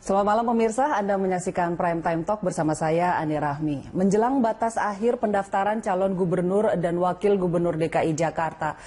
Selamat malam pemirsa, Anda menyaksikan Prime Time Talk bersama saya, Ani Rahmi. Menjelang batas akhir pendaftaran calon gubernur dan wakil gubernur DKI Jakarta,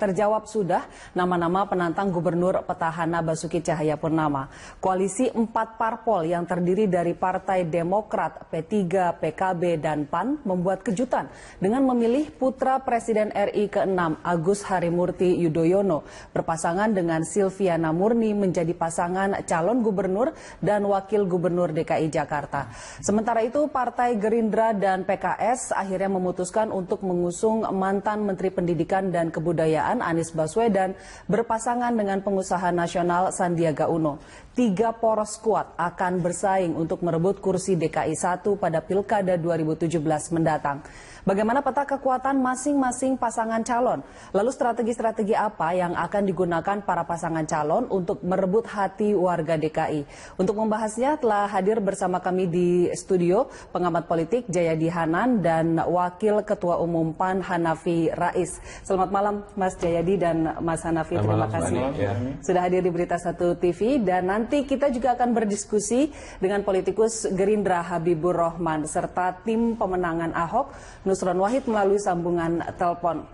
terjawab sudah nama-nama penantang gubernur petahana Basuki Cahayapurnama. Koalisi 4 parpol yang terdiri dari Partai Demokrat, P3, PKB, dan PAN membuat kejutan dengan memilih putra Presiden RI ke-6 Agus Harimurti Yudhoyono berpasangan dengan Silviana Murni menjadi pasangan calon gubernur dan wakil gubernur DKI Jakarta. Sementara itu, Partai Gerindra dan PKS akhirnya memutuskan untuk mengusung mantan Menteri Pendidikan dan Kebudayaan Anies Baswedan berpasangan dengan pengusaha nasional Sandiaga Uno. 3 poros kuat akan bersaing untuk merebut kursi DKI 1 pada Pilkada 2017 mendatang. Bagaimana peta kekuatan masing-masing pasangan calon? Lalu strategi-strategi apa yang akan digunakan para pasangan calon untuk merebut hati warga DKI? Untuk membahasnya telah hadir bersama kami di studio pengamat politik Jayadi Hanan dan Wakil Ketua Umum PAN Hanafi Rais. Selamat malam Mas Jayadi dan Mas Hanafi. Terima kasih sudah hadir di Berita 1 TV. Dan nanti kita juga akan berdiskusi dengan politikus Gerindra Habibur Rahman serta tim pemenangan Ahok Nusron Wahid melalui sambungan telepon.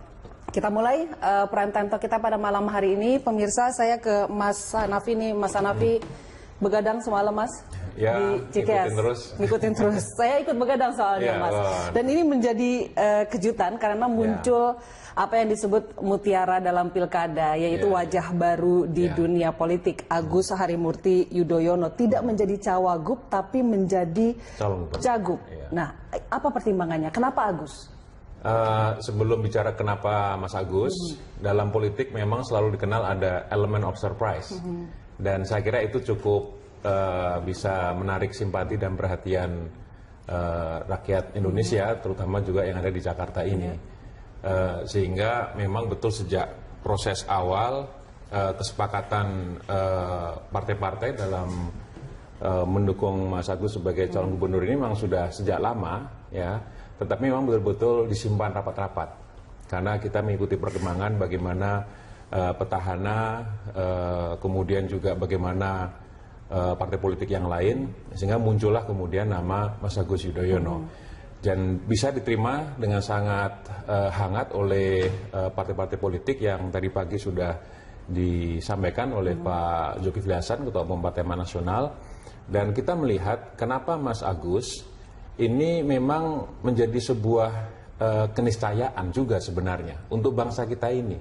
Kita mulai Prime Time Talk kita pada malam hari ini. Pemirsa, saya ke Mas Hanafi nih. Mas Hanafi begadang semalam Mas ya, di Cikeas. Ngikutin terus. Saya ikut begadang soalnya Mas. Dan ini menjadi kejutan karena muncul apa yang disebut mutiara dalam pilkada, yaitu wajah baru di dunia politik. Agus Harimurti Yudhoyono tidak menjadi cawagup tapi menjadi cagup. Nah, apa pertimbangannya? Kenapa Agus? Sebelum bicara kenapa Mas Agus, dalam politik memang selalu dikenal ada elemen of surprise. Dan saya kira itu cukup bisa menarik simpati dan perhatian rakyat Indonesia, terutama juga yang ada di Jakarta ini. Sehingga memang betul sejak proses awal kesepakatan partai-partai dalam mendukung Mas Agus sebagai calon gubernur ini memang sudah sejak lama, ya. Tetapi memang betul-betul disimpan rapat-rapat karena kita mengikuti perkembangan bagaimana petahana, kemudian juga bagaimana partai politik yang lain, sehingga muncullah kemudian nama Mas Agus Yudhoyono. Dan bisa diterima dengan sangat hangat oleh partai-partai politik yang tadi pagi sudah disampaikan oleh Pak Zulkifli Hasan, Ketua Umum Partai Amanat Nasional. Dan kita melihat kenapa Mas Agus ini memang menjadi sebuah keniscayaan juga sebenarnya untuk bangsa kita ini.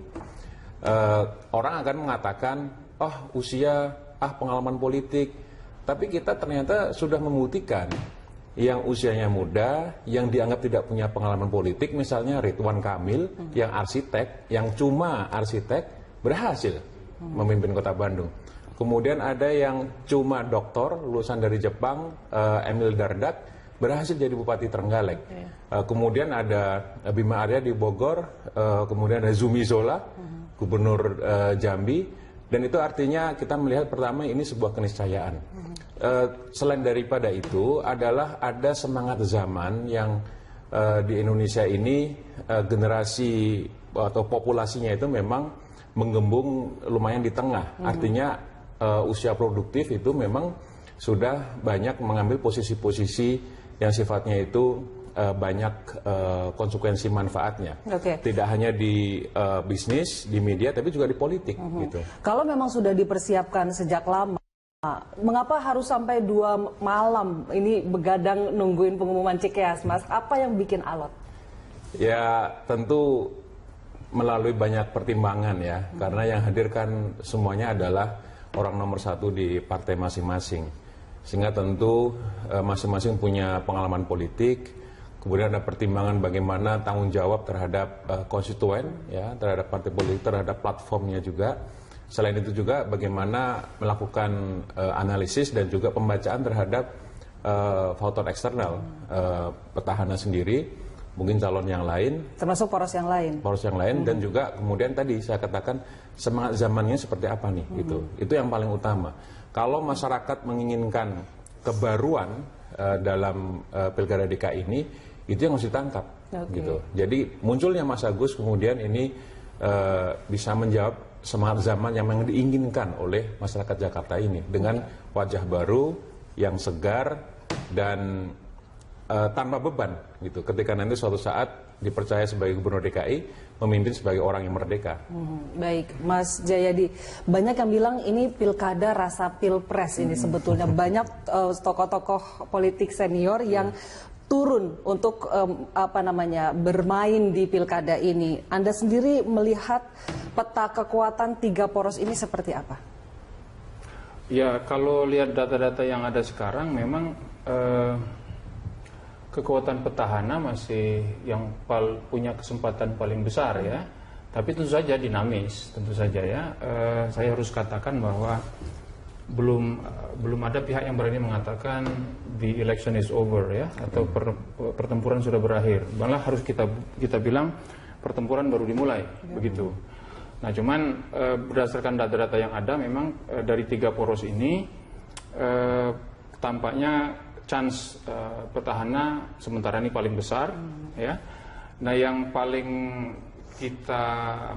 Orang akan mengatakan, usia, pengalaman politik. Tapi kita ternyata sudah membuktikan yang usianya muda, yang dianggap tidak punya pengalaman politik, misalnya Ridwan Kamil, yang arsitek, yang cuma arsitek, berhasil memimpin kota Bandung. Kemudian ada yang cuma doktor, lulusan dari Jepang, Emil Dardak, berhasil jadi Bupati Trenggalek. Kemudian ada Bima Arya di Bogor, kemudian ada Zumi Zola, Gubernur Jambi, dan itu artinya kita melihat pertama ini sebuah keniscayaan. Selain daripada itu adalah ada semangat zaman yang di Indonesia ini generasi atau populasinya itu memang menggembung lumayan di tengah. Artinya usia produktif itu memang sudah banyak mengambil posisi-posisi yang sifatnya itu banyak konsekuensi manfaatnya. Tidak hanya di bisnis, di media, tapi juga di politik. Gitu. Kalau memang sudah dipersiapkan sejak lama, mengapa harus sampai 2 malam ini begadang nungguin pengumuman Cikeas, Mas? Apa yang bikin alot? Ya tentu melalui banyak pertimbangan ya, karena yang hadir kan semuanya adalah orang nomor 1 di partai masing-masing. Sehingga tentu masing-masing punya pengalaman politik, kemudian ada pertimbangan bagaimana tanggung jawab terhadap konstituen, ya, terhadap partai politik, terhadap platformnya juga. Selain itu juga bagaimana melakukan analisis dan juga pembacaan terhadap faktor eksternal petahana sendiri, mungkin calon yang lain, termasuk poros yang lain, dan juga kemudian tadi saya katakan semangat zamannya seperti apa nih, gitu. Itu yang paling utama. Kalau masyarakat menginginkan kebaruan dalam Pilkada DKI ini, itu yang harus ditangkap, gitu. Jadi munculnya Mas Agus kemudian ini bisa menjawab semangat zaman yang memang diinginkan oleh masyarakat Jakarta ini dengan wajah baru yang segar dan tanpa beban gitu. Ketika nanti suatu saat dipercaya sebagai gubernur DKI, memimpin sebagai orang yang merdeka. Baik, Mas Jayadi, banyak yang bilang ini pilkada rasa pilpres ini sebetulnya. Banyak tokoh-tokoh politik senior yang turun untuk bermain di pilkada ini. Anda sendiri melihat peta kekuatan 3 poros ini seperti apa? Ya, kalau lihat data-data yang ada sekarang, memang kekuatan petahana masih yang punya kesempatan paling besar ya. Tapi tentu saja dinamis, tentu saja ya. Saya harus katakan bahwa belum ada pihak yang berani mengatakan the election is over ya, atau pertempuran sudah berakhir. Malah harus kita bilang pertempuran baru dimulai, begitu. Nah, cuman berdasarkan data-data yang ada, memang dari 3 poros ini tampaknya chance petahana sementara ini paling besar ya. Nah, yang paling kita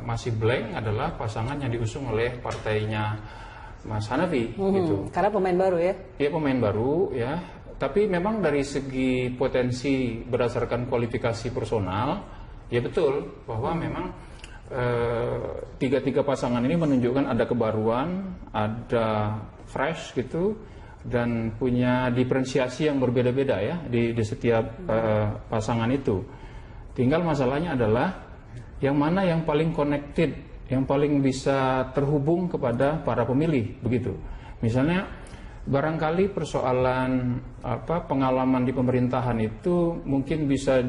masih blank adalah pasangan yang diusung oleh partainya Mas Hanafi gitu. Karena pemain baru ya? Iya, pemain baru ya. Tapi memang dari segi potensi berdasarkan kualifikasi personal, ya betul bahwa memang tiga pasangan ini menunjukkan ada kebaruan, ada fresh gitu, dan punya diferensiasi yang berbeda-beda ya di setiap pasangan itu. Tinggal masalahnya adalah yang mana yang paling connected, yang paling bisa terhubung kepada para pemilih, begitu. Misalnya barangkali persoalan pengalaman di pemerintahan itu mungkin bisa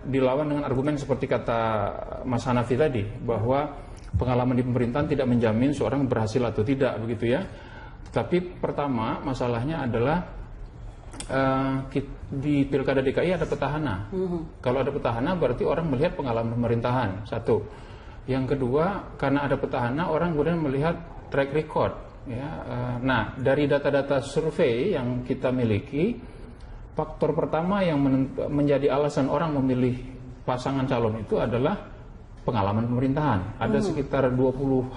dilawan dengan argumen seperti kata Mas Hanafi tadi, bahwa pengalaman di pemerintahan tidak menjamin seorang berhasil atau tidak, begitu ya. Tapi pertama masalahnya adalah di Pilkada DKI ada petahana. Kalau ada petahana berarti orang melihat pengalaman pemerintahan, satu. Yang kedua, karena ada petahana, orang kemudian melihat track record. Ya. Nah, dari data-data survei yang kita miliki, faktor pertama yang menjadi alasan orang memilih pasangan calon itu adalah pengalaman pemerintahan. Ada sekitar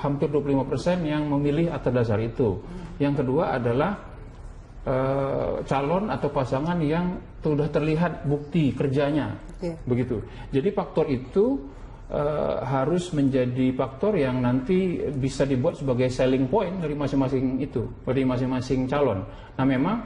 hampir 25% yang memilih atas dasar itu. Yang kedua adalah calon atau pasangan yang sudah terlihat bukti kerjanya, begitu. Jadi faktor itu harus menjadi faktor yang nanti bisa dibuat sebagai selling point dari masing-masing itu, dari masing-masing calon. Nah, memang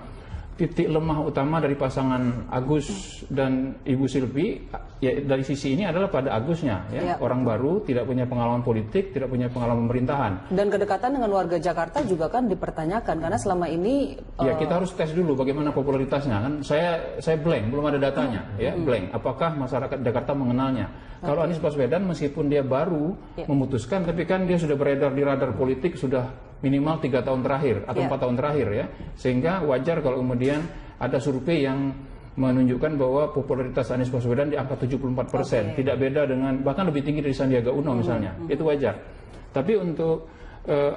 titik lemah utama dari pasangan Agus dan Ibu Silvi ya dari sisi ini adalah pada Agusnya ya. Orang baru, tidak punya pengalaman politik, tidak punya pengalaman pemerintahan. Dan kedekatan dengan warga Jakarta juga kan dipertanyakan karena selama ini ya kita harus tes dulu bagaimana popularitasnya kan. Saya blank, belum ada datanya ya, blank. Apakah masyarakat Jakarta mengenalnya? Kalau Anies Baswedan meskipun dia baru memutuskan, tapi kan dia sudah beredar di radar politik sudah minimal 3 tahun terakhir atau 4 tahun terakhir ya, sehingga wajar kalau kemudian ada survei yang menunjukkan bahwa popularitas Anies Baswedan di angka 74%, tidak beda dengan, bahkan lebih tinggi dari Sandiaga Uno misalnya, itu wajar. Tapi untuk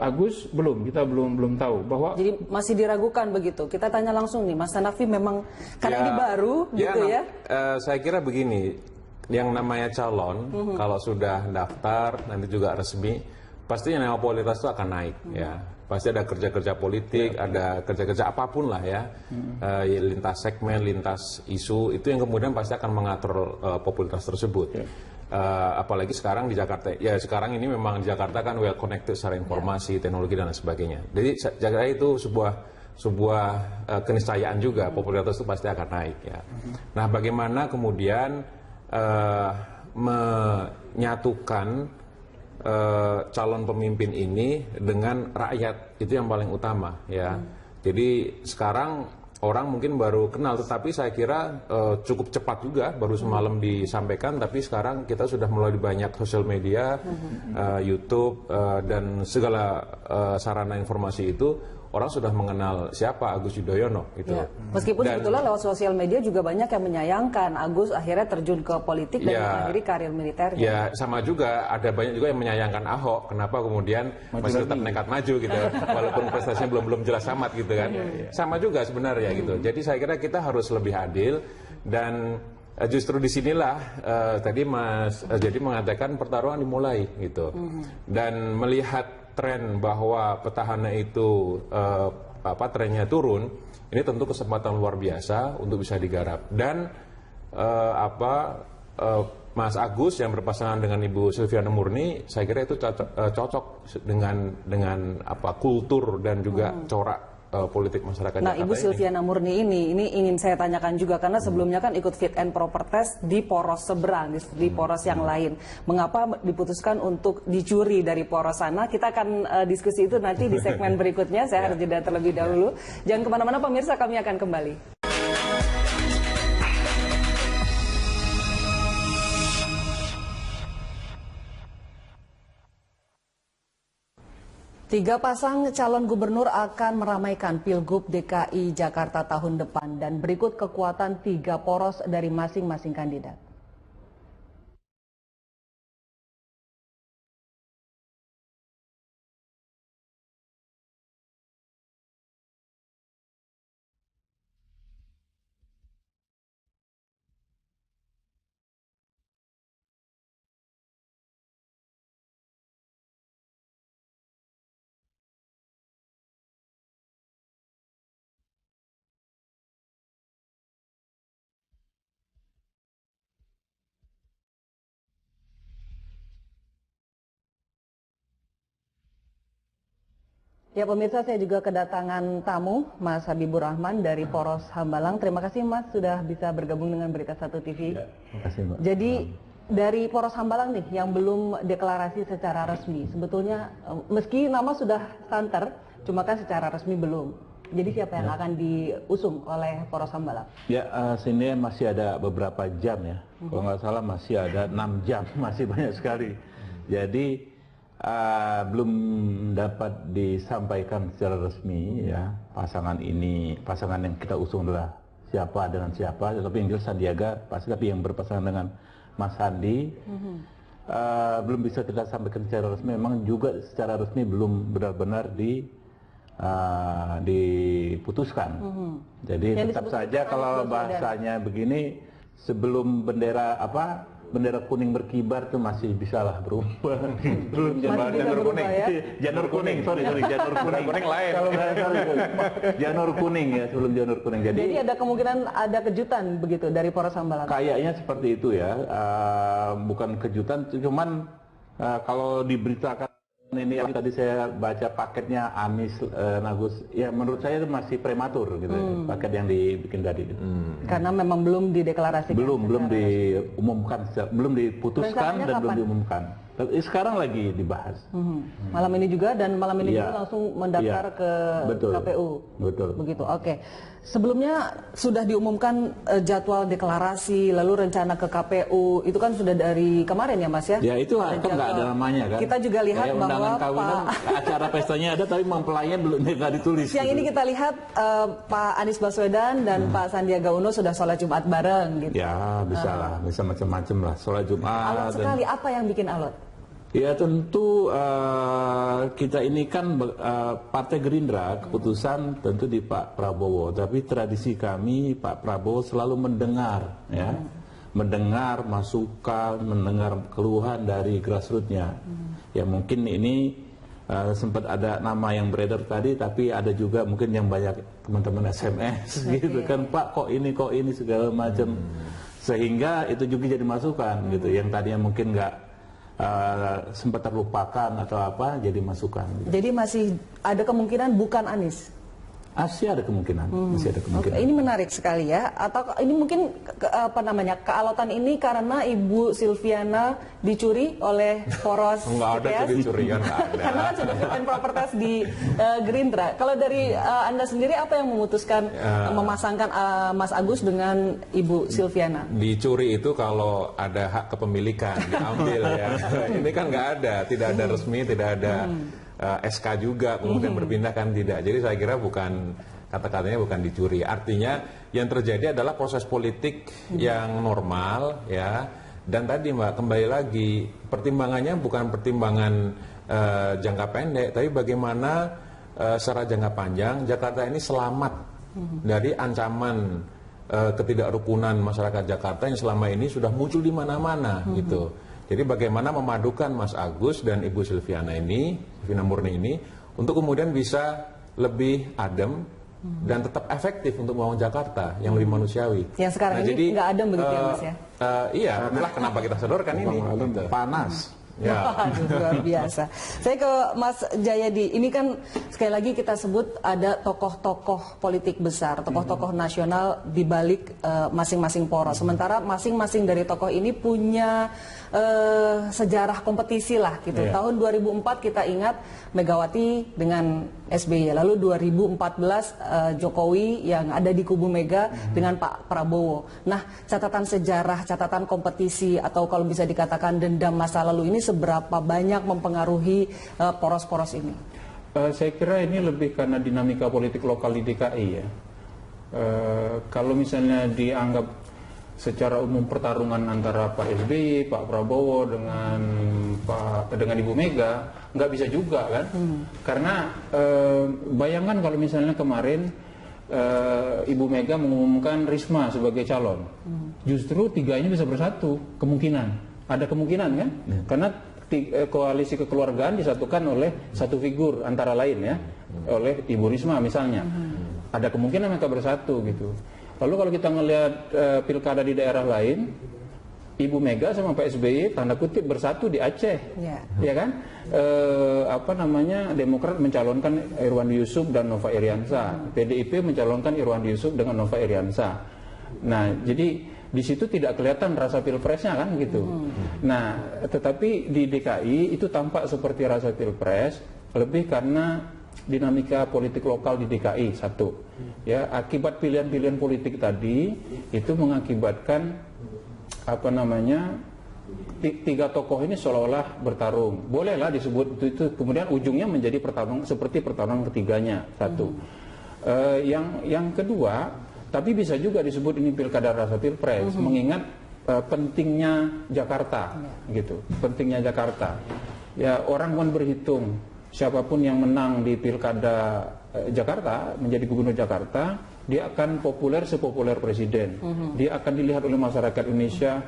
Agus kita belum tahu bahwa jadi masih diragukan begitu. Kita tanya langsung nih, Mas Hanafi, memang karena ini baru gitu ya. Saya kira begini, yang namanya calon kalau sudah daftar nanti juga resmi, pastinya nama popularitas itu akan naik ya. Pasti ada kerja-kerja politik, ada kerja-kerja apapun lah ya, lintas segmen, lintas isu, itu yang kemudian pasti akan mengatur popularitas tersebut. Apalagi sekarang di Jakarta, ya sekarang ini memang di Jakarta kan well connected secara informasi, teknologi dan lain sebagainya. Jadi Jakarta itu sebuah keniscayaan juga, popularitas itu pasti akan naik ya. Nah, bagaimana kemudian menyatukan calon pemimpin ini dengan rakyat, itu yang paling utama ya. Jadi sekarang orang mungkin baru kenal, tetapi saya kira cukup cepat juga, baru semalam disampaikan, tapi sekarang kita sudah mulai banyak sosial media, YouTube dan segala sarana informasi itu, orang sudah mengenal siapa Agus Yudhoyono gitu. Ya. Meskipun sebetulnya lewat sosial media juga banyak yang menyayangkan Agus akhirnya terjun ke politik dan mengakhiri karir militernya. Ya, sama juga ada banyak juga yang menyayangkan Ahok, kenapa kemudian masih tetap nekat maju gitu, walaupun prestasinya belum jelas amat gitu kan. Sama juga sebenarnya gitu. Jadi saya kira kita harus lebih adil, dan justru disinilah tadi Mas jadi mengatakan pertarungan dimulai gitu. Dan melihat tren bahwa petahana itu trennya turun, ini tentu kesempatan luar biasa untuk bisa digarap. Dan Mas Agus yang berpasangan dengan Ibu Silviana Murni, saya kira itu cocok dengan kultur dan juga corak politik masyarakat Nah, Jakarta Ibu Silviana Murni ini ingin saya tanyakan juga karena sebelumnya kan ikut fit and proper test di poros seberang, di poros yang lain. Mengapa diputuskan untuk dicuri dari poros sana? Kita akan diskusi itu nanti di segmen berikutnya. Saya harus jeda terlebih dahulu. Jangan kemana-mana pemirsa, kami akan kembali. Tiga pasang calon gubernur akan meramaikan Pilgub DKI Jakarta tahun depan dan berikut kekuatan tiga poros dari masing-masing kandidat. Ya pemirsa, saya juga kedatangan tamu, Mas Habibur Rahman dari Poros Hambalang. Terima kasih Mas sudah bisa bergabung dengan Berita Satu TV. Ya, terima kasih Mbak. Jadi dari Poros Hambalang nih yang belum deklarasi secara resmi, sebetulnya meski nama sudah santer, cuma kan secara resmi belum. Jadi siapa yang akan diusung oleh Poros Hambalang? Ya, sini masih ada beberapa jam ya. Kalau nggak salah masih ada 6 jam, masih banyak sekali. Jadi belum dapat disampaikan secara resmi ya pasangan yang kita usung adalah siapa dengan siapa, tapi yang jelas Sandiaga pasti, tapi yang berpasangan dengan Mas Sandi belum bisa kita sampaikan secara resmi. Memang juga secara resmi belum benar-benar diputuskan. Jadi yang tetap saja kalau bahasanya begini, sebelum bendera kuning berkibar tuh masih bisa lah berubah. Janur kuning. Ya? Janur kuning, sorry, janur kuning lain. Janur kuning ya, sebelum janur kuning. Jadi ada kemungkinan ada kejutan begitu dari Poros Hambalang? Kayaknya seperti itu ya, bukan kejutan, cuman kalau diberitakan ini tadi saya baca paketnya Anies Nagus, ya menurut saya itu masih prematur gitu, paket yang dibikin tadi. Gitu. Karena memang belum dideklarasikan. Belum diumumkan, belum diputuskan dan belum diumumkan. Tapi sekarang lagi dibahas. Malam ini juga dan malam ini juga langsung mendaftar ke KPU. Betul. Begitu. Oke. Sebelumnya sudah diumumkan jadwal deklarasi, lalu rencana ke KPU itu kan sudah dari kemarin ya Mas ya? Ya itu kan nggak ada namanya kan. Kita juga lihat bahwa acara pestanya ada tapi mempelainya belum nggak ditulis. Yang ini kita lihat Pak Anies Baswedan dan Pak Sandiaga Uno sudah sholat Jumat bareng gitu. Ya bisa lah, bisa macam-macam lah sholat Jumat. Alot sekali, apa yang bikin alot? Ya tentu kita ini kan Partai Gerindra, keputusan tentu di Pak Prabowo, tapi tradisi kami Pak Prabowo selalu mendengar ya, mendengar masukan, mendengar keluhan dari grassroots-nya. Ya mungkin ini sempat ada nama yang beredar tadi, tapi ada juga mungkin yang banyak teman-teman SMS gitu kan, Pak kok ini segala macam, sehingga itu juga jadi masukan gitu, yang tadinya mungkin nggak sempat terlupakan atau apa jadi masukan. Gitu. Jadi masih ada kemungkinan bukan Anies? Masih ada kemungkinan. Masih ada kemungkinan. Oke, ini menarik sekali ya. Atau ini mungkin kealotan ini karena Ibu Silviana dicuri oleh poros Enggak ada dicuri kan, enggak ada. Karena kan sudah fit and proper test di Gerindra. Kalau dari Anda sendiri apa yang memutuskan memasangkan Mas Agus dengan Ibu Silviana? Dicuri itu kalau ada hak kepemilikan diambil ya. Ini kan nggak ada, tidak ada resmi, tidak ada SK juga, kemudian berpindah kan tidak. Jadi saya kira bukan, kata-katanya bukan dicuri. Artinya yang terjadi adalah proses politik yang normal ya. Dan tadi Mbak, kembali lagi pertimbangannya bukan pertimbangan jangka pendek, tapi bagaimana secara jangka panjang Jakarta ini selamat dari ancaman ketidakrukunan masyarakat Jakarta yang selama ini sudah muncul di mana-mana gitu. Jadi bagaimana memadukan Mas Agus dan Ibu Silviana Murni ini untuk kemudian bisa lebih adem dan tetap efektif untuk membangun Jakarta yang lebih manusiawi. Yang sekarang ini nggak adem begitu ya Mas ya? Iya, itulah kenapa kita sodorkan ini. Panas. Ya. Waduh, luar biasa. Saya ke Mas Jayadi. Ini kan sekali lagi kita sebut ada tokoh-tokoh politik besar, tokoh-tokoh nasional di balik masing-masing poros. Sementara masing-masing dari tokoh ini punya sejarah kompetisi lah gitu. Tahun 2004 kita ingat Megawati dengan SBY. Lalu 2014 Jokowi yang ada di kubu Mega dengan Pak Prabowo. Nah, catatan sejarah, catatan kompetisi atau kalau bisa dikatakan dendam masa lalu ini seberapa banyak mempengaruhi poros-poros ini? Saya kira ini lebih karena dinamika politik lokal di DKI ya. Kalau misalnya dianggap secara umum pertarungan antara Pak SBY, Pak Prabowo dengan Ibu Mega, nggak bisa juga kan? Karena bayangkan kalau misalnya kemarin Ibu Mega mengumumkan Risma sebagai calon, justru tiganya bisa bersatu kemungkinan, ada kemungkinan kan? Karena koalisi kekeluargaan disatukan oleh satu figur antara lain ya, oleh Ibu Risma misalnya, ada kemungkinan mereka bersatu gitu. Lalu kalau kita ngelihat pilkada di daerah lain, Ibu Mega sama Pak SBY tanda kutip bersatu di Aceh, ya kan? Demokrat mencalonkan Irwandi Yusuf dan Nova Iriansa, PDIP mencalonkan Irwandi Yusuf dengan Nova Iriansa. Nah, jadi di situ tidak kelihatan rasa pilpresnya kan gitu. Nah, tetapi di DKI itu tampak seperti rasa pilpres, lebih karena dinamika politik lokal di DKI satu. Ya, akibat pilihan-pilihan politik tadi itu mengakibatkan tiga tokoh ini seolah-olah bertarung. Bolehlah disebut itu kemudian ujungnya menjadi pertarungan seperti pertarungan ketiganya satu. Yang kedua, tapi bisa juga disebut ini pilkada rasa pilpres, mengingat pentingnya Jakarta, gitu. Pentingnya Jakarta. Ya, orang kan berhitung siapapun yang menang di pilkada Jakarta menjadi gubernur Jakarta, dia akan populer sepopuler presiden. Dia akan dilihat oleh masyarakat Indonesia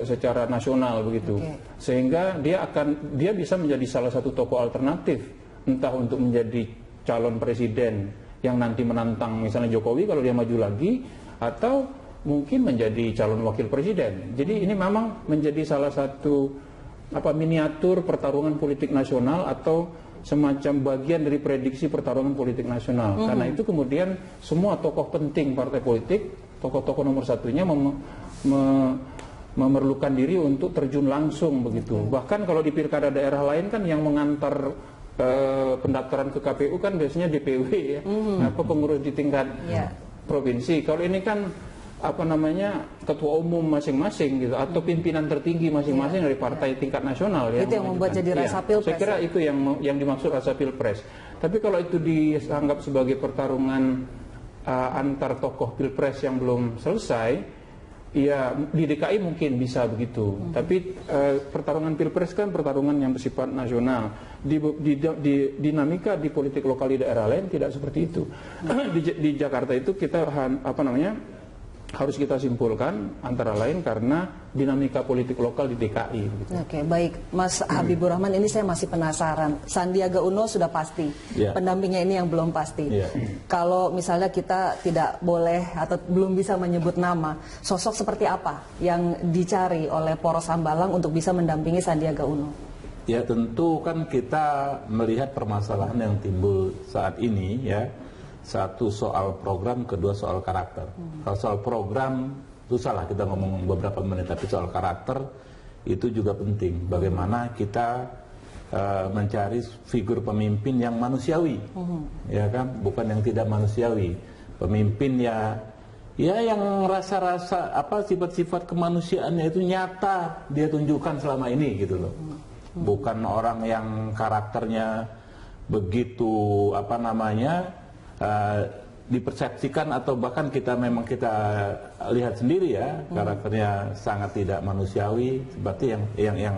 secara nasional begitu. Sehingga dia bisa menjadi salah satu tokoh alternatif, entah untuk menjadi calon presiden yang nanti menantang misalnya Jokowi kalau dia maju lagi, atau mungkin menjadi calon wakil presiden. Jadi ini memang menjadi salah satu miniatur pertarungan politik nasional atau semacam bagian dari prediksi pertarungan politik nasional. Karena itu kemudian semua tokoh penting partai politik, tokoh-tokoh nomor satunya memerlukan diri untuk terjun langsung begitu. Bahkan kalau di pilkada daerah lain kan yang mengantar pendaftaran ke KPU kan biasanya DPW ya, pengurus di tingkat provinsi. Kalau ini kan ketua umum masing-masing gitu, atau pimpinan tertinggi masing-masing dari partai tingkat nasional ya. Itu yang membuat jadi rasa pilpres. Saya kira itu yang dimaksud rasa pilpres. Tapi kalau itu dianggap sebagai pertarungan antar tokoh pilpres yang belum selesai, ya di DKI mungkin bisa begitu. Tapi pertarungan pilpres kan pertarungan yang bersifat nasional. Di dinamika di politik lokal di daerah lain tidak seperti itu. Di Jakarta itu kita harus kita simpulkan antara lain karena dinamika politik lokal di DKI. Gitu. Oke, baik. Mas Habibur Rahman, ini saya masih penasaran. Sandiaga Uno sudah pasti, pendampingnya ini yang belum pasti. Kalau misalnya kita tidak boleh atau belum bisa menyebut nama, sosok seperti apa yang dicari oleh poros Hambalang untuk bisa mendampingi Sandiaga Uno? Ya tentu kan kita melihat permasalahan yang timbul saat ini ya. Satu soal program, kedua soal karakter. Kalau soal program itu salah kita ngomong beberapa menit, tapi soal karakter itu juga penting. Bagaimana kita mencari figur pemimpin yang manusiawi, ya kan, bukan yang tidak manusiawi. Pemimpin ya yang rasa-rasa sifat-sifat kemanusiaannya itu nyata dia tunjukkan selama ini gitu loh. Bukan orang yang karakternya begitu dipersepsikan atau bahkan kita lihat sendiri ya karakternya sangat tidak manusiawi seperti yang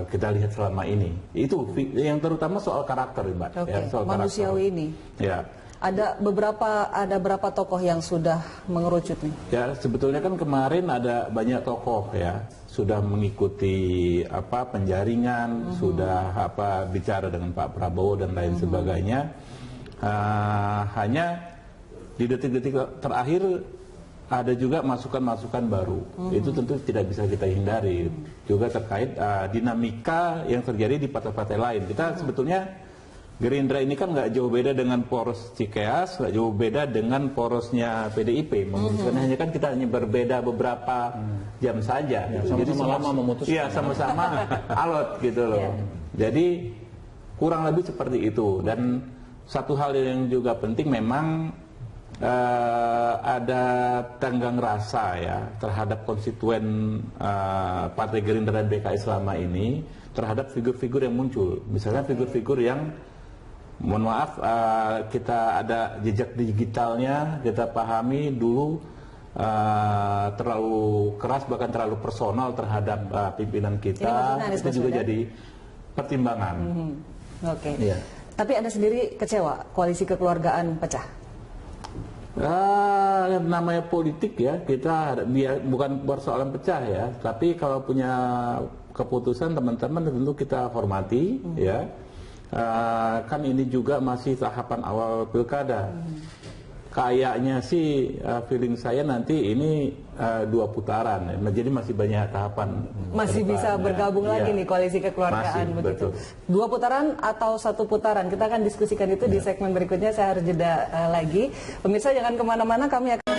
kita lihat selama ini. Itu yang terutama soal karakter, Mbak. Soal manusiawi karakter ini. Ya. Ada berapa tokoh yang sudah mengerucut nih? Ya, sebetulnya kan kemarin ada banyak tokoh ya sudah mengikuti penjaringan, sudah bicara dengan Pak Prabowo dan lain sebagainya. Hanya di detik-detik terakhir ada juga masukan-masukan baru. Itu tentu tidak bisa kita hindari. Juga terkait dinamika yang terjadi di partai-partai lain. Kita sebetulnya Gerindra ini kan nggak jauh beda dengan poros Cikeas, nggak jauh beda dengan porosnya PDIP. Memutuskan hanya kan kita hanya berbeda beberapa jam saja. Gitu. Jadi sama-sama memutuskan. Iya, sama-sama alot gitu loh. Jadi kurang lebih seperti itu. Dan satu hal yang juga penting memang ada tenggang rasa ya terhadap konstituen Partai Gerindra dan PKI selama ini terhadap figur-figur yang muncul. Misalnya figur-figur yang mohon maaf, kita ada jejak digitalnya, kita pahami dulu terlalu keras bahkan terlalu personal terhadap pimpinan kita. Itu juga jadi pertimbangan. Oke. Iya. Tapi Anda sendiri kecewa koalisi kekeluargaan pecah? Namanya politik ya, kita bukan persoalan pecah ya, tapi kalau punya keputusan teman-teman tentu kita hormati ya. Kan ini juga masih tahapan awal pilkada. Kayaknya sih feeling saya nanti ini 2 putaran, jadi masih banyak tahapan. Masih bisa bergabung lagi nih koalisi kekeluargaan begitu. Betul. 2 putaran atau 1 putaran, kita akan diskusikan itu di segmen berikutnya. Saya harus jeda lagi. Pemirsa jangan kemana-mana, kami akan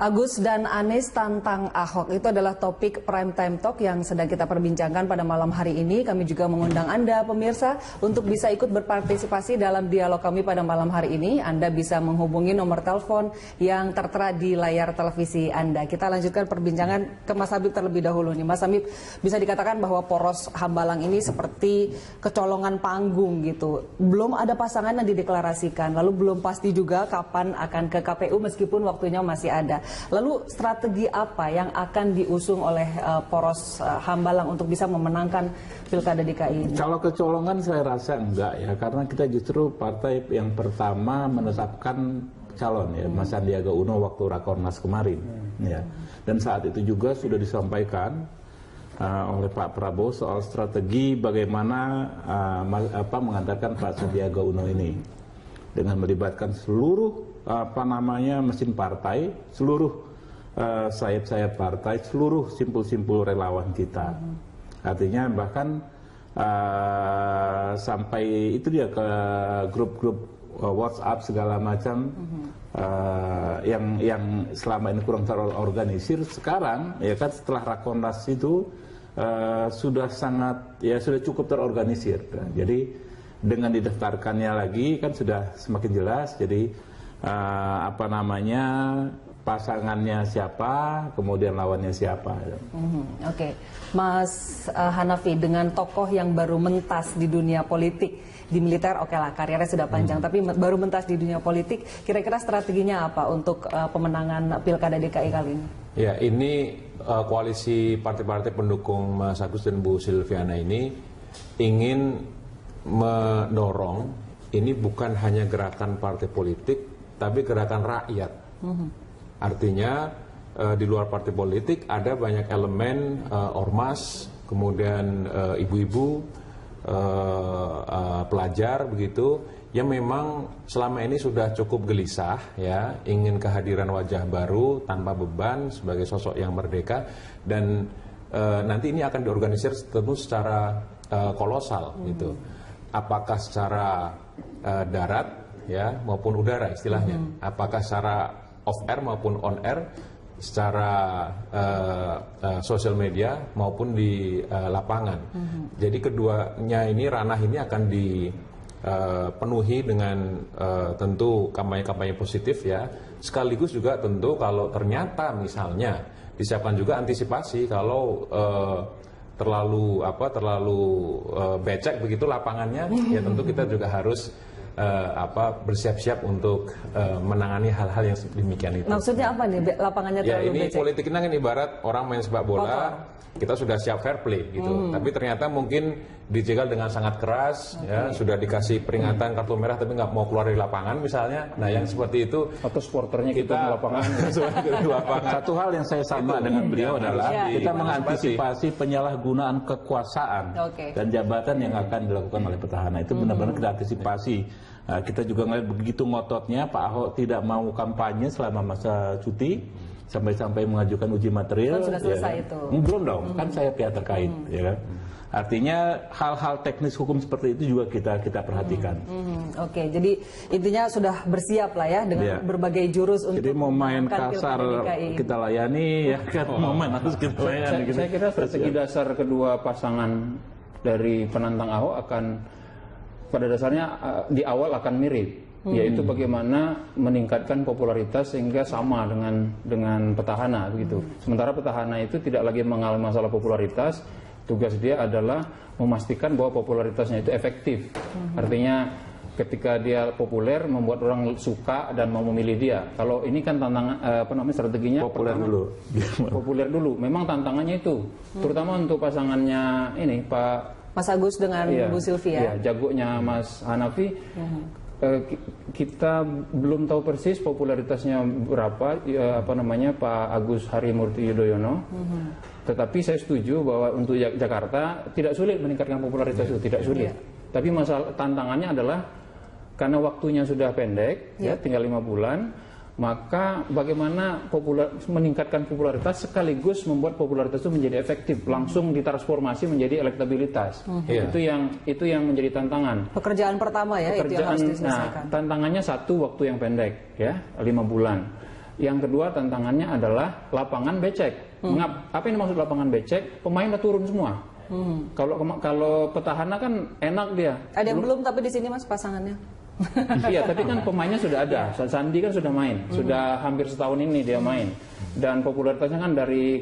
Agus dan Anies tantang Ahok, itu adalah topik Prime Time Talk yang sedang kita perbincangkan pada malam hari ini. Kami juga mengundang Anda pemirsa untuk bisa ikut berpartisipasi dalam dialog kami pada malam hari ini. Anda bisa menghubungi nomor telepon yang tertera di layar televisi Anda. Kita lanjutkan perbincangan ke Mas Habib terlebih dahulu nih. Mas Habib, bisa dikatakan bahwa poros Hambalang ini seperti kecolongan panggung gitu. Belum ada pasangan yang dideklarasikan, lalu belum pasti juga kapan akan ke KPU meskipun waktunya masih ada. Lalu strategi apa yang akan diusung oleh poros Hambalang untuk bisa memenangkan Pilkada DKI ini? Kalau kecolongan saya rasa enggak ya, karena kita justru partai yang pertama menetapkan calon ya, Mas Sandiaga Uno waktu Rakornas kemarin ya. Dan saat itu juga sudah disampaikan oleh Pak Prabowo soal strategi bagaimana mengantarkan Pak Sandiaga Uno ini dengan melibatkan seluruh mesin partai, seluruh sayap-sayap partai, seluruh simpul-simpul relawan kita. Artinya bahkan sampai itu dia ke grup-grup WhatsApp segala macam yang selama ini kurang terorganisir, sekarang ya kan setelah Rakornas itu sudah cukup terorganisir. Jadi dengan didaftarkannya lagi kan sudah semakin jelas. Jadi pasangannya siapa, kemudian lawannya siapa. Oke. Mas Hanafi, dengan tokoh yang baru mentas di dunia politik, di militer oke lah karirnya sudah panjang, tapi baru mentas di dunia politik, kira-kira strateginya apa untuk pemenangan Pilkada DKI kali ini? Ya, ini koalisi partai-partai pendukung Mas Agus dan Bu Silviana ini ingin mendorong ini bukan hanya gerakan partai politik, tapi gerakan rakyat. Artinya di luar partai politik ada banyak elemen ormas, kemudian ibu-ibu, pelajar begitu, yang memang selama ini sudah cukup gelisah ya, ingin kehadiran wajah baru tanpa beban sebagai sosok yang merdeka, dan nanti ini akan diorganisir tentu secara kolosal gitu. Apakah secara darat ya maupun udara istilahnya, apakah secara off air maupun on air, secara sosial media maupun di lapangan. Jadi keduanya ini, ranah ini akan dipenuhi dengan tentu kampanye-kampanye positif ya, sekaligus juga tentu kalau ternyata misalnya disiapkan juga antisipasi kalau terlalu becek begitu lapangannya, ya tentu kita juga harus bersiap-siap untuk menangani hal-hal yang demikian itu. Maksudnya apa nih? Lapangannya Ya terlalu ini becek? politik ini kan ibarat orang main sepak bola, kita sudah siap fair play gitu. Tapi ternyata mungkin dijegal dengan sangat keras, ya sudah dikasih peringatan kartu merah tapi nggak mau keluar dari lapangan misalnya. Nah yang seperti itu Atau supporternya kita di lapangan. Satu hal yang saya sama dengan beliau adalah kita mengantisipasi penyalahgunaan kekuasaan dan jabatan yang akan dilakukan oleh petahana. Itu benar-benar kita antisipasi. Kita juga ngelihat begitu ngototnya Pak Ahok tidak mau kampanye selama masa cuti, sampai-sampai mengajukan uji material. Kan sudah selesai itu. Belum dong, kan saya pihak terkait, ya kan. Artinya hal-hal teknis hukum seperti itu juga kita perhatikan. Oke, jadi intinya sudah bersiap lah ya dengan berbagai jurus untuk. Jadi mau main memenangkan kasar Pilkada DKI. kita layani, ya kan. Mau main harus kita layani. Saya kira strategi dasar kedua pasangan dari penantang Ahok akan pada dasarnya di awal akan mirip, yaitu bagaimana meningkatkan popularitas sehingga sama dengan petahana begitu. Sementara petahana itu tidak lagi mengalami masalah popularitas, tugas dia adalah memastikan bahwa popularitasnya itu efektif. Artinya ketika dia populer membuat orang suka dan mau memilih dia. Kalau ini kan tantangan strateginya Populer dulu. populer dulu. Memang tantangannya itu, terutama untuk pasangannya ini Pak Mas Agus dengan Bu Sylvia. Iya, jagonya Mas Hanafi. Kita belum tahu persis popularitasnya berapa, Pak Agus Harimurti Yudhoyono. Tetapi saya setuju bahwa untuk Jakarta tidak sulit meningkatkan popularitas itu, tidak sulit. Tapi masalah tantangannya adalah karena waktunya sudah pendek, ya tinggal 5 bulan. Maka bagaimana meningkatkan popularitas sekaligus membuat popularitas itu menjadi efektif, langsung ditransformasi menjadi elektabilitas. Itu yang menjadi tantangan. Pekerjaan pertama ya, itu yang harus diselesaikan. Nah, tantangannya satu, waktu yang pendek ya, 5 bulan. Yang kedua tantangannya adalah lapangan becek. Apa ini maksud lapangan becek? Pemain udah turun semua. Kalau petahana kan enak dia. Ada yang belum tapi di sini Mas pasangannya. Iya, tapi kan pemainnya sudah ada. Sandi kan sudah main, sudah hampir setahun ini dia main. Dan popularitasnya kan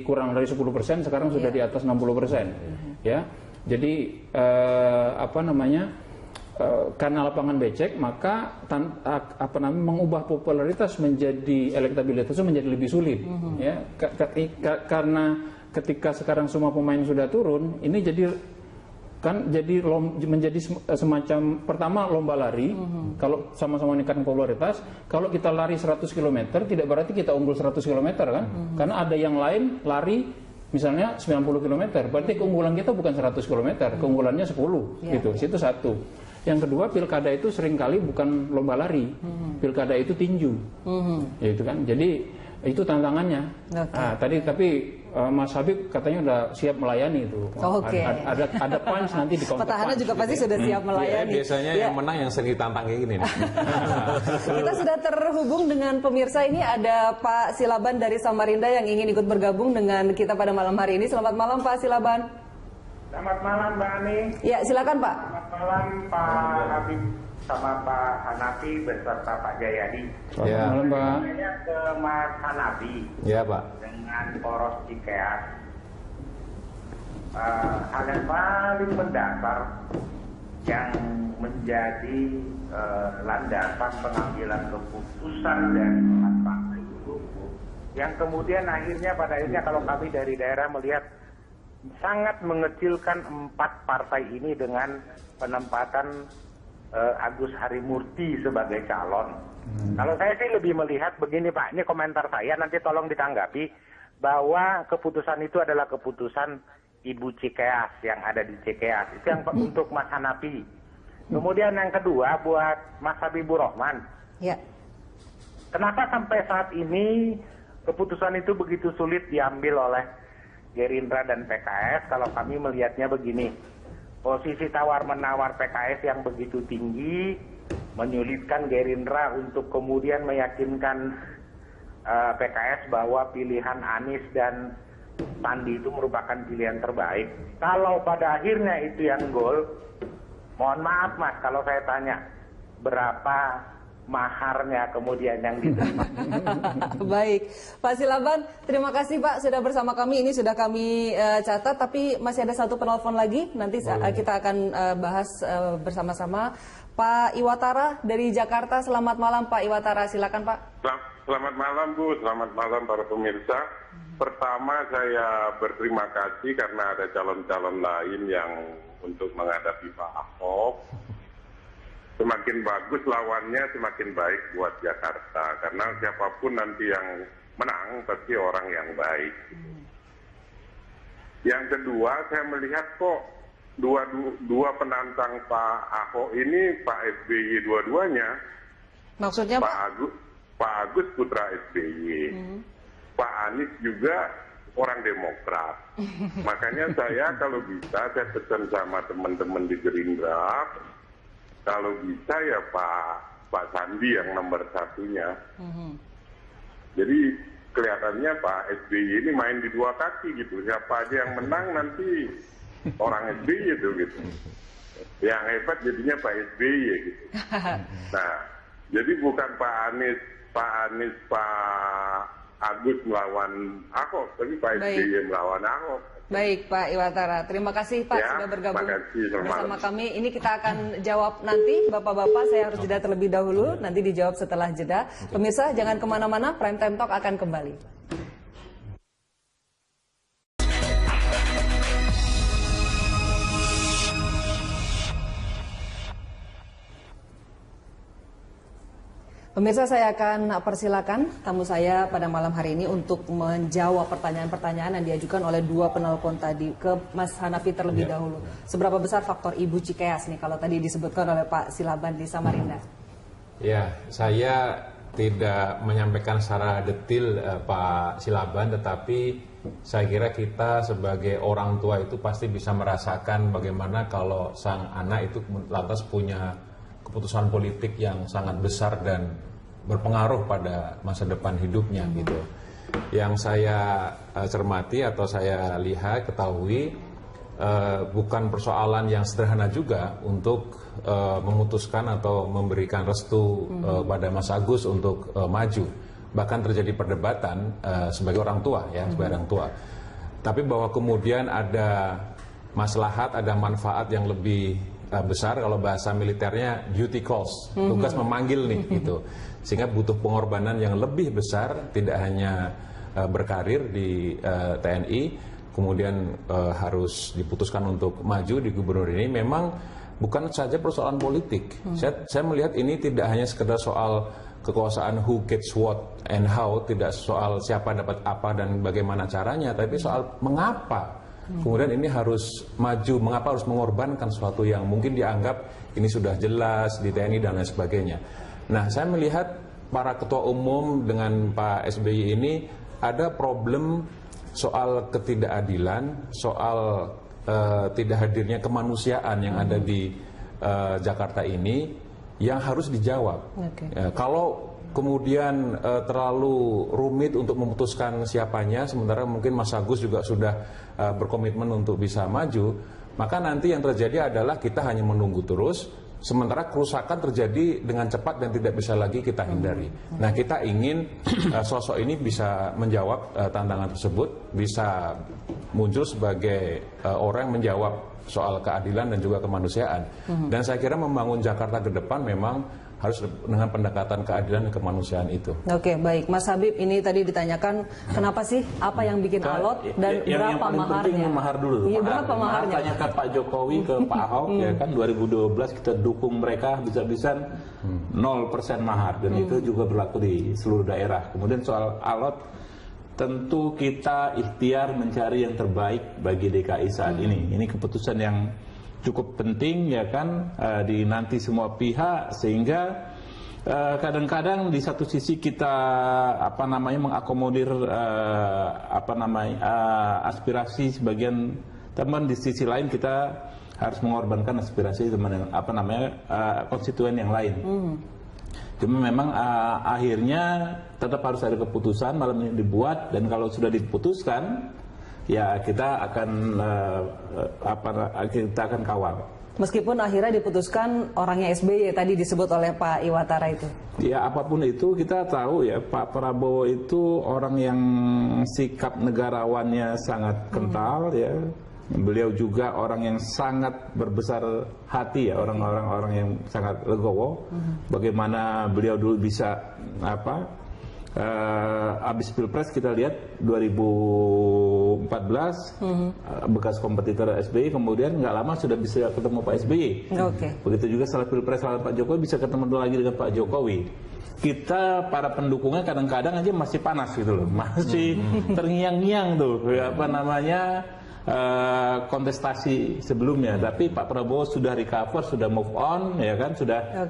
kurang dari 10%, sekarang sudah di atas 60%. Ya, jadi karena lapangan becek, maka mengubah popularitas menjadi elektabilitas itu menjadi lebih sulit. Ya, karena ketika sekarang semua pemain sudah turun, ini menjadi semacam pertama lomba lari. Kalau sama-sama meningkatkan popularitas, kalau kita lari 100 km tidak berarti kita unggul 100 km kan, karena ada yang lain lari misalnya 90 km, berarti keunggulan kita bukan 100 km, keunggulannya 10 gitu. Itu satu. Yang kedua, pilkada itu seringkali bukan lomba lari, pilkada itu tinju, gitu kan. Jadi itu tantangannya. Tapi Mas Habib katanya udah siap melayani itu. Ada punch nanti di kontak. Petahana juga pasti sudah siap melayani. Biasanya yang menang yang sering ditantang kayak gini. Kita sudah terhubung dengan pemirsa, ini ada Pak Silaban dari Samarinda yang ingin ikut bergabung dengan kita pada malam hari ini. Selamat malam Pak Silaban. Selamat malam Mbak Ani. Ya, silakan Pak. Selamat malam Pak Habib sama Pak Hanafi beserta Pak Jayadi. Selamat malam Pak. Saya ke Mas Hanafi. Ya Pak. Dengan poros Cikeas. Hal yang paling mendasar yang menjadi landasan pengambilan keputusan dari partai itu, yang kemudian pada akhirnya kalau kami dari daerah melihat sangat mengecilkan 4 partai ini dengan penempatan Agus Harimurti sebagai calon. Kalau saya sih lebih melihat begini Pak, ini komentar saya, nanti tolong ditanggapi, bahwa keputusan itu adalah keputusan Ibu Cikeas yang ada di Cikeas. Itu yang untuk Mas Hanafi. Kemudian yang kedua buat Mas Habibur Rahman. Ya. Kenapa sampai saat ini keputusan itu begitu sulit diambil oleh Gerindra dan PKS? Kalau kami melihatnya begini, posisi tawar-menawar PKS yang begitu tinggi menyulitkan Gerindra untuk kemudian meyakinkan PKS bahwa pilihan Anies dan Sandi itu merupakan pilihan terbaik. Kalau pada akhirnya itu yang gol, mohon maaf Mas, kalau saya tanya berapa maharnya kemudian yang diterima. Baik, Pak Silaban, terima kasih Pak sudah bersama kami. Ini sudah kami catat, tapi masih ada satu penelpon lagi. Nanti kita akan bahas bersama-sama. Pak Iwatara dari Jakarta, selamat malam Pak Iwatara, silakan Pak. Selamat malam Bu, selamat malam para pemirsa. Pertama saya berterima kasih karena ada calon-calon lain yang untuk menghadapi Pak Ahok. Semakin bagus lawannya, semakin baik buat Jakarta. Karena siapapun nanti yang menang, pasti orang yang baik. Yang kedua, saya melihat kok dua penantang Pak Ahok ini, Pak SBY dua-duanya. Maksudnya Pak Agus putra SBY. Pak Anies juga orang Demokrat. Makanya saya kalau bisa, saya pesan sama teman-teman di Gerindra, kalau bisa ya Pak Sandi yang nomor satunya. Jadi kelihatannya Pak SBY ini main di dua kaki gitu. Siapa aja yang menang nanti orang SBY itu gitu. Yang hebat jadinya Pak SBY gitu. Nah, jadi bukan Pak Anies, Pak Agus melawan Ahok, tapi Pak SBY melawan Ahok. Baik Pak Iwatara, terima kasih Pak sudah bergabung bersama kami. Ini kita akan jawab nanti, Bapak-Bapak, saya harus jeda terlebih dahulu, nanti dijawab setelah jeda. Pemirsa jangan kemana-mana, Prime Time Talk akan kembali. Pemirsa, saya akan persilakan tamu saya pada malam hari ini untuk menjawab pertanyaan-pertanyaan yang diajukan oleh dua penelpon tadi. Ke Mas Hanafi terlebih dahulu. Seberapa besar faktor Ibu Cikeas nih kalau tadi disebutkan oleh Pak Silaban di Samarinda? Ya, saya tidak menyampaikan secara detail Pak Silaban, tetapi saya kira kita sebagai orang tua itu pasti bisa merasakan bagaimana kalau sang anak itu lantas punya keputusan politik yang sangat besar dan berpengaruh pada masa depan hidupnya gitu. Yang saya cermati atau saya lihat, ketahui bukan persoalan yang sederhana juga untuk memutuskan atau memberikan restu pada Mas Agus untuk maju. Bahkan terjadi perdebatan sebagai orang tua ya, sebagai orang tua. Tapi bahwa kemudian ada maslahat, ada manfaat yang lebih besar, kalau bahasa militernya duty calls, tugas memanggil nih gitu, sehingga butuh pengorbanan yang lebih besar, tidak hanya berkarir di TNI, kemudian harus diputuskan untuk maju di gubernur ini. Memang bukan saja persoalan politik. Saya melihat ini tidak hanya sekedar soal kekuasaan who gets what and how, tidak soal siapa dapat apa dan bagaimana caranya, tapi soal mengapa kemudian ini harus maju, mengapa harus mengorbankan sesuatu yang mungkin dianggap ini sudah jelas di TNI dan lain sebagainya. Nah, saya melihat para ketua umum dengan Pak SBY ini ada problem soal ketidakadilan, soal tidak hadirnya kemanusiaan yang ada di Jakarta ini yang harus dijawab. Kalau kemudian terlalu rumit untuk memutuskan siapanya, sementara mungkin Mas Agus juga sudah berkomitmen untuk bisa maju, maka nanti yang terjadi adalah kita hanya menunggu terus, sementara kerusakan terjadi dengan cepat dan tidak bisa lagi kita hindari. Nah, kita ingin sosok ini bisa menjawab tantangan tersebut, bisa muncul sebagai orang yang menjawab soal keadilan dan juga kemanusiaan. Dan saya kira membangun Jakarta ke depan memang harus dengan pendekatan keadilan dan kemanusiaan itu. Oke, baik. Mas Habib, ini tadi ditanyakan kenapa sih, apa yang bikin alot dan berapa maharnya? Mahar dulu. Iya, berapa maharnya? Tanyakan Pak Jokowi ke Pak Ahok, ya kan 2012 kita dukung mereka bisa-bisan 0% mahar, dan itu juga berlaku di seluruh daerah. Kemudian soal alot, tentu kita ikhtiar mencari yang terbaik bagi DKI saat ini. Ini keputusan yang cukup penting ya kan, dinanti semua pihak, sehingga kadang-kadang di satu sisi kita mengakomodir aspirasi sebagian teman, di sisi lain kita harus mengorbankan aspirasi teman konstituen yang lain. Cuma memang akhirnya tetap harus ada keputusan malam ini dibuat, dan kalau sudah diputuskan ya kita akan kawal. Meskipun akhirnya diputuskan orangnya SBY tadi disebut oleh Pak Iwatara itu. Ya apapun itu kita tahu ya Pak Prabowo itu orang yang sikap negarawannya sangat kental ya. Beliau juga orang yang sangat berbesar hati ya, orang yang sangat legowo. Bagaimana beliau dulu bisa habis Pilpres kita lihat 2014 bekas kompetitor SBY, kemudian nggak lama sudah bisa ketemu Pak SBY. Begitu juga setelah Pilpres lawan Pak Jokowi bisa ketemu lagi dengan Pak Jokowi. Kita para pendukungnya kadang-kadang aja masih panas gitu loh, masih terngiang-ngiang tuh kontestasi sebelumnya, tapi Pak Prabowo sudah recover, sudah move on, ya kan, sudah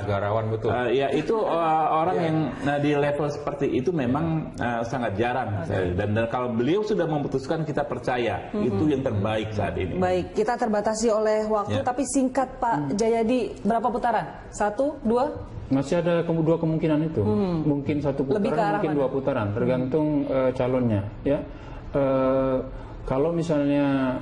negarawan betul. Ya itu orang yang di level seperti itu memang sangat jarang. Dan kalau beliau sudah memutuskan, kita percaya itu yang terbaik saat ini. Baik, kita terbatasi oleh waktu, tapi singkat Pak Jayadi, berapa putaran? 1, 2? Masih ada dua kemungkinan itu, mungkin 1 putaran, mungkin 2 putaran, tergantung calonnya, ya. Kalau misalnya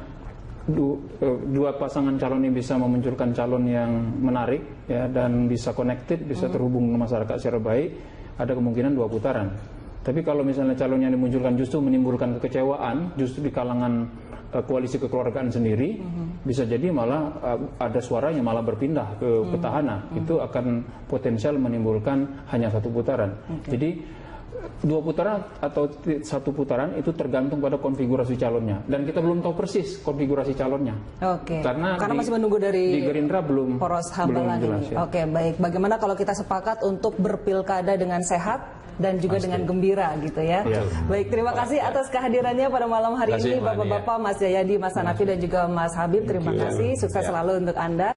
dua pasangan calon ini bisa memunculkan calon yang menarik ya dan bisa connected, bisa terhubung dengan masyarakat secara baik, ada kemungkinan 2 putaran. Tapi kalau misalnya calon yang dimunculkan justru menimbulkan kekecewaan justru di kalangan koalisi kekeluargaan sendiri, bisa jadi malah ada suara yang malah berpindah ke petahana. Itu akan potensial menimbulkan hanya 1 putaran. Jadi 2 putaran atau 1 putaran itu tergantung pada konfigurasi calonnya, dan kita belum tahu persis konfigurasi calonnya. Karena masih menunggu dari di Gerindra belum poros Hambalang jelas, ini. ya. Baik. Bagaimana kalau kita sepakat untuk berpilkada dengan sehat dan juga dengan gembira gitu ya. Baik, terima kasih atas kehadirannya pada malam hari ini Bapak-bapak, Mas Jayadi, Mas Hanafi dan juga Mas Habib. Terima kasih. Sukses selalu untuk Anda.